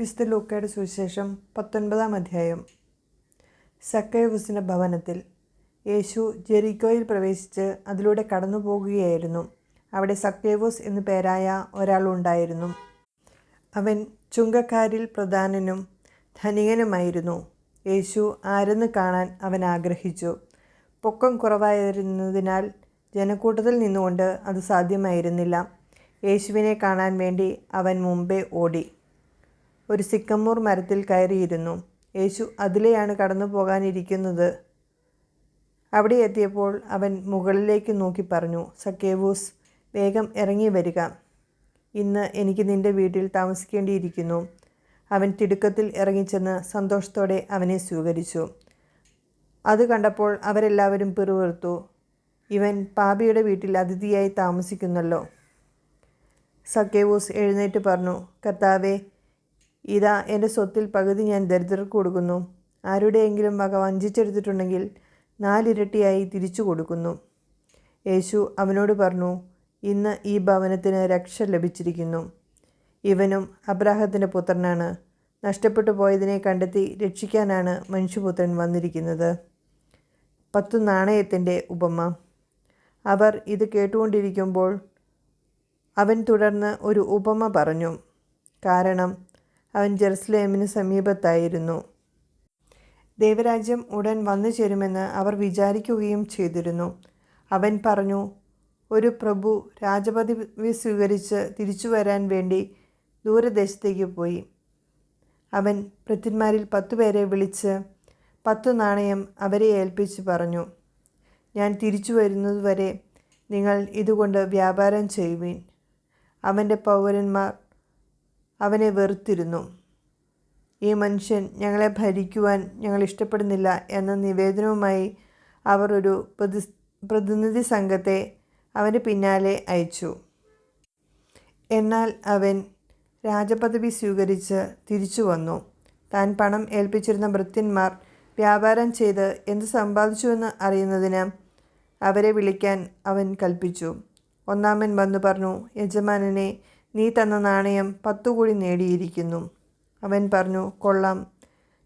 വിശുദ്ധ ലൂക്കയുടെ സുവിശേഷം 19-ാം അധ്യായം. സക്കൈവൂസിൻ്റെ ഭവനത്തിൽ. യേശു ജെറിക്കോയിൽ പ്രവേശിച്ച് അതിലൂടെ കടന്നു പോകുകയായിരുന്നു. അവിടെ സക്കൈവൂസ് എന്നു പേരായ ഒരാളുണ്ടായിരുന്നു. അവൻ ചുങ്കക്കാരിൽ പ്രധാനനും ധനികനുമായിരുന്നു. യേശു ആരെന്ന് കാണാൻ അവൻ ആഗ്രഹിച്ചു. പൊക്കം കുറവായിരുന്നതിനാൽ ജനക്കൂട്ടത്തിൽ നിന്നുകൊണ്ട് അത് സാധ്യമായിരുന്നില്ല. യേശുവിനെ കാണാൻ വേണ്ടി അവൻ മുമ്പേ ഓടി ഒരു സിക്കമൂർ മരത്തിൽ കയറിയിരുന്നു. യേശു അതിലെയാണ് കടന്നു പോകാനിരിക്കുന്നത്. അവിടെ എത്തിയപ്പോൾ അവൻ മുകളിലേക്ക് നോക്കി പറഞ്ഞു, സക്കേവൂസ്, വേഗം ഇറങ്ങി വരിക. ഇന്ന് എനിക്ക് നിൻ്റെ വീട്ടിൽ താമസിക്കേണ്ടിയിരിക്കുന്നു. അവൻ തിടുക്കത്തിൽ ഇറങ്ങിച്ചെന്ന് സന്തോഷത്തോടെ അവനെ സ്വീകരിച്ചു. അത് കണ്ടപ്പോൾ അവരെല്ലാവരും പിറുപിറുത്തു. ഇവൻ പാപിയുടെ വീട്ടിൽ അതിഥിയായി താമസിക്കുന്നല്ലോ. സക്കേവൂസ് എഴുന്നേറ്റ് പറഞ്ഞു, കർത്താവേ, ഇതാ എൻ്റെ സ്വത്തിൽ പകുതി ഞാൻ ദരിദ്രർക്ക് കൊടുക്കുന്നു. ആരുടെയെങ്കിലും വക വഞ്ചിച്ചെടുത്തിട്ടുണ്ടെങ്കിൽ 4 ഇരട്ടിയായി തിരിച്ചു കൊടുക്കുന്നു. യേശു അവനോട് പറഞ്ഞു, ഇന്ന് ഈ ഭവനത്തിന് രക്ഷ ലഭിച്ചിരിക്കുന്നു. ഇവനും അബ്രാഹത്തിൻ്റെ പുത്രനാണ്. നഷ്ടപ്പെട്ടു പോയതിനെ കണ്ടെത്തി രക്ഷിക്കാനാണ് മനുഷ്യപുത്രൻ വന്നിരിക്കുന്നത്. 10 നാണയത്തിൻ്റെ ഉപമ. അവർ ഇത് കേട്ടുകൊണ്ടിരിക്കുമ്പോൾ അവൻ തുടർന്ന് ഒരു ഉപമ പറഞ്ഞു. കാരണം അവൻ ജെറുസലേമിന് സമീപത്തായിരുന്നു. ദൈവരാജ്യം ഉടൻ വന്നു ചേരുമെന്ന് അവർ വിചാരിക്കുകയും ചെയ്തിരുന്നു. അവൻ പറഞ്ഞു, ഒരു പ്രഭു രാജപദവി സ്വീകരിച്ച് തിരിച്ചു വരാൻ വേണ്ടി ദൂരദേശത്തേക്ക് പോയി. അവൻ ഭൃത്യന്മാരിൽ 10 പേരെ വിളിച്ച് 10 നാണയം അവരെ ഏൽപ്പിച്ച് പറഞ്ഞു, ഞാൻ തിരിച്ചു വരുന്നതുവരെ നിങ്ങൾ ഇതുകൊണ്ട് വ്യാപാരം ചെയ്യുവിൻ. അവൻ്റെ പൗരന്മാർ അവനെ വെറുത്തിരുന്നു. ഈ മനുഷ്യൻ ഞങ്ങളെ ഭരിക്കുവാൻ ഞങ്ങൾ ഇഷ്ടപ്പെടുന്നില്ല എന്ന നിവേദനവുമായി അവർ ഒരു പ്രതിനിധി സംഘത്തെ അവൻ്റെ പിന്നാലെ അയച്ചു. എന്നാൽ അവൻ രാജപദവി സ്വീകരിച്ച് തിരിച്ചു വന്നു. താൻ പണം ഏൽപ്പിച്ചിരുന്ന ഭൃത്യന്മാർ വ്യാപാരം ചെയ്ത് എന്ത് സമ്പാദിച്ചുവെന്ന് അറിയുന്നതിന് അവരെ വിളിക്കാൻ അവൻ കൽപ്പിച്ചു. ഒന്നാമൻ വന്നു പറഞ്ഞു, യജമാനനെ, നീ തന്ന നാണയം 10 കൂടി നേടിയിരിക്കുന്നു. അവൻ പറഞ്ഞു, കൊള്ളാം,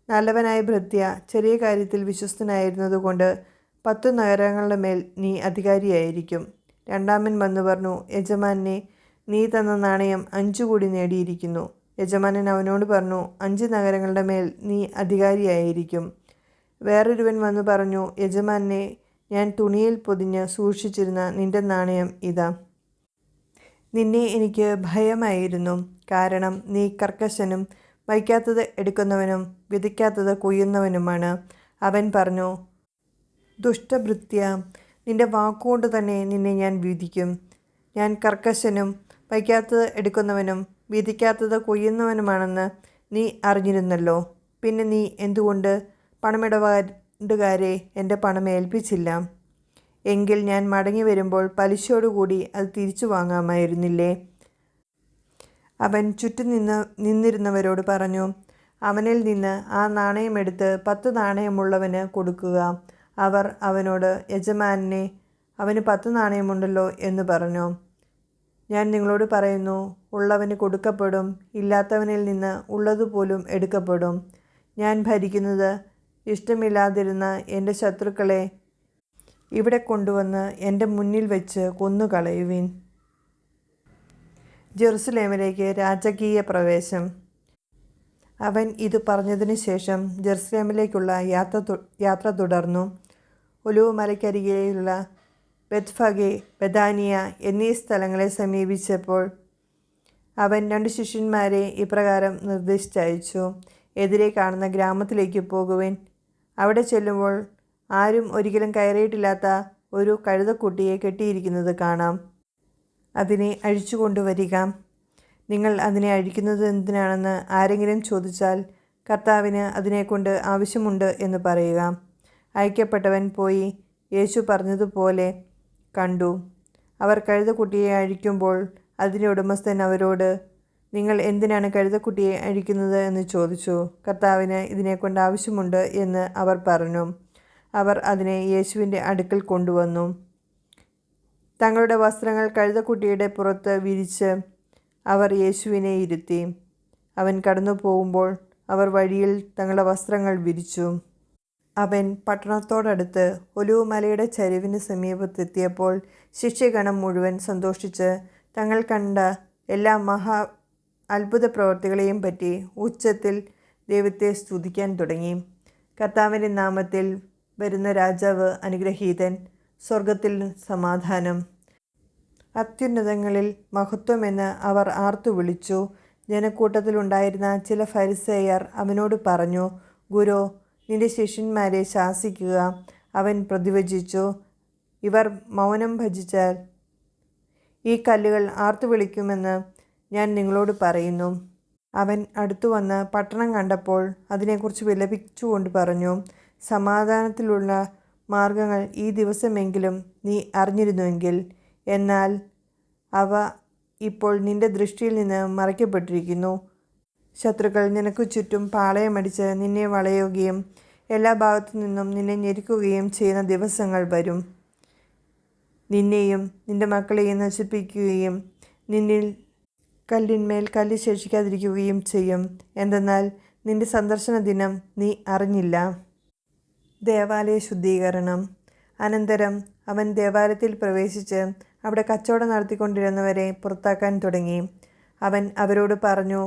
നല്ലവനായ ഭൃത്യ, ചെറിയ കാര്യത്തിൽ വിശ്വസ്തനായിരുന്നതുകൊണ്ട് 10 നഗരങ്ങളുടെ മേൽ നീ അധികാരിയായിരിക്കും. രണ്ടാമൻ വന്നു പറഞ്ഞു, യജമാനനെ, നീ തന്ന നാണയം 5 കൂടി നേടിയിരിക്കുന്നു. യജമാനൻ അവനോട് പറഞ്ഞു, 5 നഗരങ്ങളുടെ മേൽ നീ അധികാരിയായിരിക്കും. വേറൊരുവൻ വന്നു പറഞ്ഞു, യജമാനനെ, ഞാൻ തുണിയിൽ പൊതിഞ്ഞ് സൂക്ഷിച്ചിരുന്ന നിന്റെ നാണയം ഇതാ. നിന്നെ എനിക്ക് ഭയമായിരുന്നു, കാരണം നീ കർക്കശനും വയ്ക്കാത്തത് എടുക്കുന്നവനും വിതയ്ക്കാത്തത് കൊയ്യുന്നവനുമാണ്. അവൻ പറഞ്ഞു, ദുഷ്ടഭൃത്യ, നിന്റെ വാക്കുകൊണ്ട് തന്നെ നിന്നെ ഞാൻ വിധിക്കും. ഞാൻ കർക്കശനും വയ്ക്കാത്തത് എടുക്കുന്നവനും വിധിക്കാത്തത് കൊയ്യുന്നവനുമാണെന്ന് നീ അറിഞ്ഞിരുന്നല്ലോ. പിന്നെ നീ എന്തുകൊണ്ട് പണമിടപാടുകാരെ എൻ്റെ പണം ഏൽപ്പിച്ചില്ല? എങ്കിൽ ഞാൻ മടങ്ങി വരുമ്പോൾ പലിശയോടുകൂടി അത് തിരിച്ചു വാങ്ങാമായിരുന്നില്ലേ? അവൻ ചുറ്റും നിന്നിരുന്നവരോട് പറഞ്ഞു, അവനിൽ നിന്ന് ആ നാണയമെടുത്ത് 10 നാണയമുള്ളവന് കൊടുക്കുക. അവർ അവനോട്, യജമാനനെ, അവന് 10 നാണയമുണ്ടല്ലോ എന്ന് പറഞ്ഞു. ഞാൻ നിങ്ങളോട് പറയുന്നു, ഉള്ളവന് കൊടുക്കപ്പെടും, ഇല്ലാത്തവനിൽ നിന്ന് ഉള്ളതുപോലും എടുക്കപ്പെടും. ഞാൻ ഭരിക്കുന്നത് ഇഷ്ടമില്ലാതിരുന്ന എൻ്റെ ശത്രുക്കളെ ഇവിടെ കൊണ്ടുവന്ന് എൻ്റെ മുന്നിൽ വെച്ച് കൊന്നുകളയുവിൻ. ജെറുസലേമിലേക്ക് രാജകീയ പ്രവേശം. അവൻ ഇത് പറഞ്ഞതിന് ശേഷം ജെറുസലേമിലേക്കുള്ള യാത്ര തുടർന്നു. ഒലിവുമലയ്ക്കരികെയുള്ള ബെത്ഫഗെ, ബെഥാനിയ എന്നീ സ്ഥലങ്ങളെ സമീപിച്ചപ്പോൾ അവൻ 2 ശിഷ്യന്മാരെ ഇപ്രകാരം നിർദ്ദേശിച്ചയച്ചു, എതിരെ കാണുന്ന ഗ്രാമത്തിലേക്ക് പോകുവിൻ. അവിടെ ചെല്ലുമ്പോൾ ആരും ഒരിക്കലും കയറിയിട്ടില്ലാത്ത ഒരു കഴുതക്കുട്ടിയെ കെട്ടിയിരിക്കുന്നത് കാണാം. അതിനെ അഴിച്ചു കൊണ്ടുവരിക. നിങ്ങൾ അതിനെ അഴിക്കുന്നത് എന്തിനാണെന്ന് ആരെങ്കിലും ചോദിച്ചാൽ, കർത്താവിന് അതിനെക്കൊണ്ട് ആവശ്യമുണ്ട് എന്ന് പറയുക. അയക്കപ്പെട്ടവൻ പോയി യേശു പറഞ്ഞതുപോലെ കണ്ടു. അവർ കഴുതക്കുട്ടിയെ അഴിക്കുമ്പോൾ അതിൻ്റെ ഉടമസ്ഥൻ അവരോട്, നിങ്ങൾ എന്തിനാണ് കഴുതക്കുട്ടിയെ അഴിക്കുന്നത് എന്ന് ചോദിച്ചു. കർത്താവിന് ഇതിനെക്കൊണ്ട് ആവശ്യമുണ്ട് എന്ന് അവർ പറഞ്ഞു. അവർ അതിനെ യേശുവിൻ്റെ അടുക്കൽ കൊണ്ടുവന്നു. തങ്ങളുടെ വസ്ത്രങ്ങൾ കഴുതക്കുട്ടിയുടെ പുറത്ത് വിരിച്ച് അവർ യേശുവിനെ ഇരുത്തി. അവൻ കടന്നു പോകുമ്പോൾ അവർ വഴിയിൽ തങ്ങളുടെ വസ്ത്രങ്ങൾ വിരിച്ചു. അവൻ പട്ടണത്തോടടുത്ത് ഒലിവുമലയുടെ ചരിവിന് സമീപത്തെത്തിയപ്പോൾ ശിഷ്യഗണം മുഴുവൻ സന്തോഷിച്ച് തങ്ങൾ കണ്ട എല്ലാ അത്ഭുത പ്രവൃത്തികളെയും പറ്റി ഉച്ചത്തിൽ ദൈവത്തെ സ്തുതിക്കാൻ തുടങ്ങി. കർത്താവിൻ്റെ നാമത്തിൽ വരുന്ന രാജാവ് അനുഗ്രഹീതൻ, സ്വർഗത്തിൽ സമാധാനം, അത്യുന്നതങ്ങളിൽ മഹത്വമെന്ന് അവർ ആർത്തു വിളിച്ചു. ജനക്കൂട്ടത്തിലുണ്ടായിരുന്ന ചില ഫരിസേയർ അവനോട് പറഞ്ഞു, ഗുരു, നിന്റെ ശിഷ്യന്മാരെ ശാസിക്കുക. അവൻ പ്രതിവചിച്ചു, ഇവർ മൗനം ഭജിച്ചാൽ ഈ കല്ലുകൾ ആർത്തു വിളിക്കുമെന്ന് ഞാൻ നിങ്ങളോട് പറയുന്നു. അവൻ അടുത്തു വന്ന് പട്ടണം കണ്ടപ്പോൾ അതിനെക്കുറിച്ച് വിലപിച്ചുകൊണ്ട് പറഞ്ഞു, സമാധാനത്തിലുള്ള മാർഗങ്ങൾ ഈ ദിവസമെങ്കിലും നീ അറിഞ്ഞിരുന്നുവെങ്കിൽ, എന്നാൽ അവ ഇപ്പോൾ നിന്റെ ദൃഷ്ടിയിൽ നിന്ന് മറയ്ക്കപ്പെട്ടിരിക്കുന്നു. ശത്രുക്കൾ നിനക്ക് ചുറ്റും പാളയമടിച്ച് നിന്നെ വളയുകയും എല്ലാ ഭാഗത്തു നിന്നും നിന്നെ ഞെരുക്കുകയും ചെയ്യുന്ന ദിവസങ്ങൾ വരും. നിന്നെയും നിന്റെ മക്കളെയും നശിപ്പിക്കുകയും നിന്നിൽ കല്ലിന്മേൽ കല്ല് ശേഷിക്കാതിരിക്കുകയും ചെയ്യും. എന്തെന്നാൽ നിന്റെ സന്ദർശന ദിനം നീ അറിഞ്ഞില്ല. ദേവാലയ ശുദ്ധീകരണം. അനന്തരം അവൻ ദേവാലയത്തിൽ പ്രവേശിച്ച് അവിടെ കച്ചവടം നടത്തിക്കൊണ്ടിരുന്നവരെ പുറത്താക്കാൻ തുടങ്ങി. അവൻ അവരോട് പറഞ്ഞു,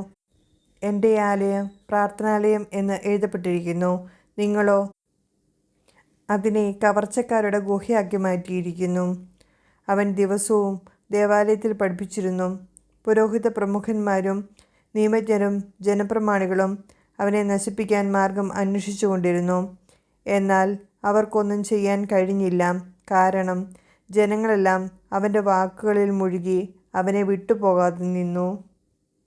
എൻ്റെ ആലയം പ്രാർത്ഥനാലയം എന്ന് എഴുതപ്പെട്ടിരിക്കുന്നു, നിങ്ങളോ അതിനെ കവർച്ചക്കാരുടെ ഗുഹയാക്കി മാറ്റിയിരിക്കുന്നു. അവൻ ദിവസവും ദേവാലയത്തിൽ പഠിപ്പിച്ചിരുന്നു. പുരോഹിത പ്രമുഖന്മാരും നിയമജ്ഞരും ജനപ്രമാണികളും അവനെ നശിപ്പിക്കാൻ മാർഗം അന്വേഷിച്ചുകൊണ്ടിരുന്നു. എന്നാൽ അവർക്കൊന്നും ചെയ്യാൻ കഴിഞ്ഞില്ല. കാരണം ജനങ്ങളെല്ലാം അവൻ്റെ വാക്കുകളിൽ മുഴുകി അവനെ വിട്ടുപോകാതെ നിന്നു.